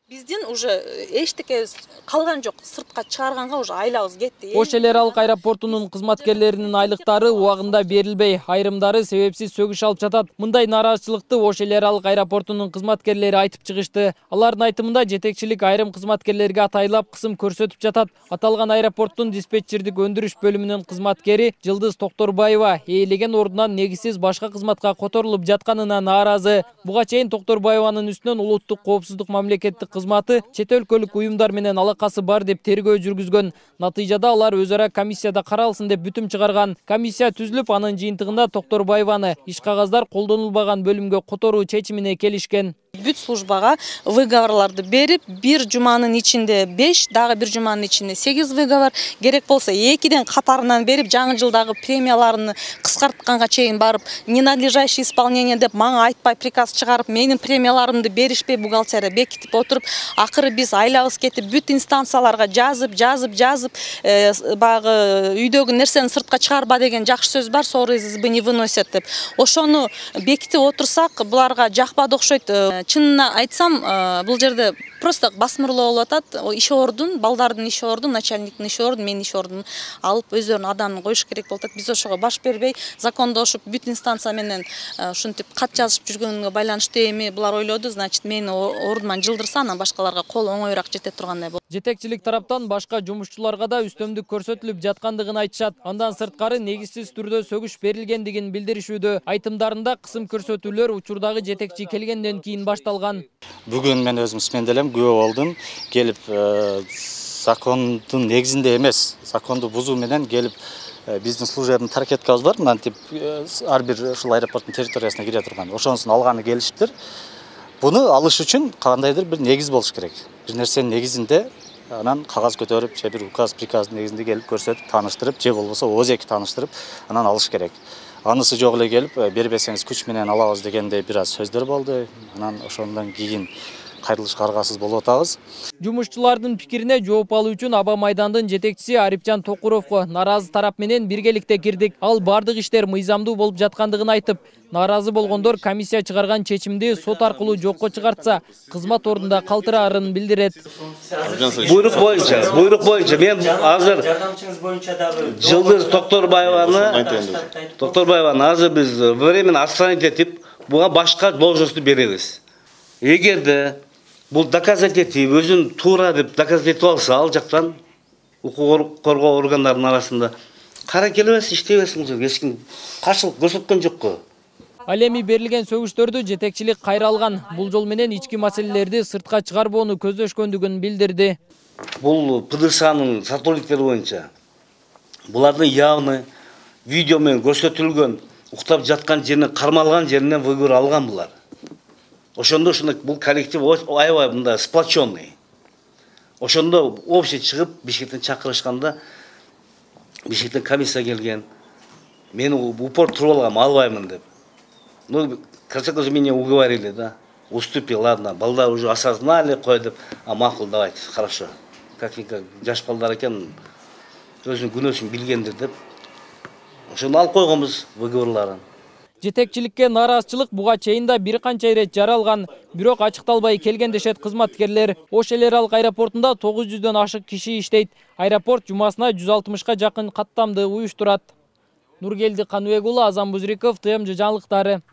Биздин уже эчтекебиз калган жок. Сыртка чыгарганга уже айлабыз кетти. Ош эл аралык аэропортунун кызматкерлеринин айлыктары убагында берилбей, айрымдары себепсиз сөгүш алып жатат. Мындай нааразычылыкты Ош эл аралык аэропортунун кызматкерлери айтып чыгышты. Алардын айтымында жетекчилик айрым кызматкерлерге атайлап кысым көрсөтүп жатат. Аталган аэропорттун диспетчердик өндүрүш бөлүмүнүн кызматкери Жылдыз Токторбаева ээлеген ордунан негизсиз башка кызматка которулуп жатканына нааразы. Буга чейин Токторбаеванын үстүнөн улуттук коопсуздук мамлекеттик кызматы чет өлкөлүк уюмдар менен алакасы бар деп тергөө жүргүзгөн. Натыйжада алар өз ара комиссияда каралсын деп бүтүм чыгарган. Комиссия түзүлүп, анын жыйынтыгында Токторбаеваны иш кагаздар колдонулбаган бөлүмгө которуу чечимине келишкен. Бүт службага выговорларды берип, бир жуманын ичинде 5, дагы бир жуманын ичинде 8 выговор, керек болсо 2ден катарынан берип, жаңы жылдагы премияларын кыскартканга чейин барып, ненадлежащее исполнение деп мага айтпай приказ чыгарып, менин премияларымды беришпей бухгалтерия бекитип отуруп, акыры биз айлабыз кетип, бүт инстанцияларга жазып, багы үйдөгү нерсени сыртка чыгарба деген жакшы сөз бар, ссоры из избы не выносят деп. Ошону бекитип отурсак, буларга жакпады окшойт. Чынына айтсам, бул жерде просто басмырлоо болуп атат. Иш ордун, балдардын иш ордун, начальниктин иш ордун, менин иш ордун алып өздөрүнүн адамын коюш керек болуп атат. Биз ошого баш бербей, закондошуп, бүт инстанция менен ушинтип кат жазышып жүргөнгө байланыштуу эми булар ойлоду, значит, мени ордуман жылдырса, анан башкаларга кол оңоюраак жете тургандай болду. Жетекчилик тараптан башка жумушчуларга да үстөмдүк көрсөтүлүп жаткандыгын айтышат. Андан сырткары негизсиз түрдө сөгүш берилгендигин билдиришүүдө. Айтымдарында кысым көрсөтүүлөр учурдагы жетекчи келгенден кийин башталган. Бүгүн мен өзүм сменделем, күбө болдум. Келип закондун негизинде эмес, законду бузуу менен келип биздин служебный таркеткабыз бар, мынтип ар бир ушул аэропорттун территориясына кире турган. Ошонусун алганы келишиптир. Буну алыш үчүн кандайдыр бир негиз болуш керек. Бир нерсенин негизинде анан кагаз көтөрүп, же бир указ, приказдын негизинде келип көрсөтүп, тааныштырып, же болбосо өзеки тааныштырып, анан алыш керек. Анысы жок эле келип, бербесеңиз күч менен алабыз дегендей бир аз сөздөр болду. Анан ошондон кийин кайрылышка аргасыз болуп атабыз. Жумушчулардын пикирине жооп алуу үчүн Аба майдандын жетекчиси Арипжан Токуровго наразы тарап менен биргеликте кирдик. Ал бардык иштер мыйзамдуу болуп жаткандыгын айтып, наразы болгондор комиссия чыгарган чечимди сот аркылуу жокко чыгартса, кызмат ордунда калтыраарын билдирет. Буйрук боюнча мен азыр Жылдыз Токторбаеваны азыр биз временно отстранить этип, буга башка должносту беребиз. Эгерде бул доказать этип, өзүн туура деп доказать этип алса, ал жактан укук коргоо органдарынын арасында кара келбес, иштебес, бул жерге эч ким каршылык көрсөткөн жокко. Ал эми берилген сөгүштөрдү жетекчилик кайра алган. Бул жол менен ички маселелерди сыртка чыгарбоону көздөшкөндүгүн билдирди. Бул ПДСАнын сотрудниктери боюнча булардын явный видео менен көрсөтүлгөн, уктап жаткан жеринен, кармалган жеринен выговор алган булар. Ошондо бул коллектив аябай мындай сплоченный. Ошондо общий чыгып Бишкектен чакырышканда, Бишкектен комиссия келген. Мени упор туруп алгам, албаймын деп. Ну, в конце концов, меня уговорили, да. Уступи, ладно, балдар уже осознали, кой деп, макул, давайте, хорошо. Как-никак, жаш балдар экен, өзүнүн күнөөсүн билгендир деп. Ошону алып койгонбуз выговорларын. Жетекчиликке нааразычылык буга чейин да бир канча ирет жаралган, бирок ачыкталбай келген дешет кызматкерлер. Ош эл аралык аэропортунда 900дөн ашык киши иштейт. Аэропорт жумасына 160га жакын каттамды уюштурат. Нургелди Каныбек уулу, Азан Бузриков, ТМЖ жаңылыктары.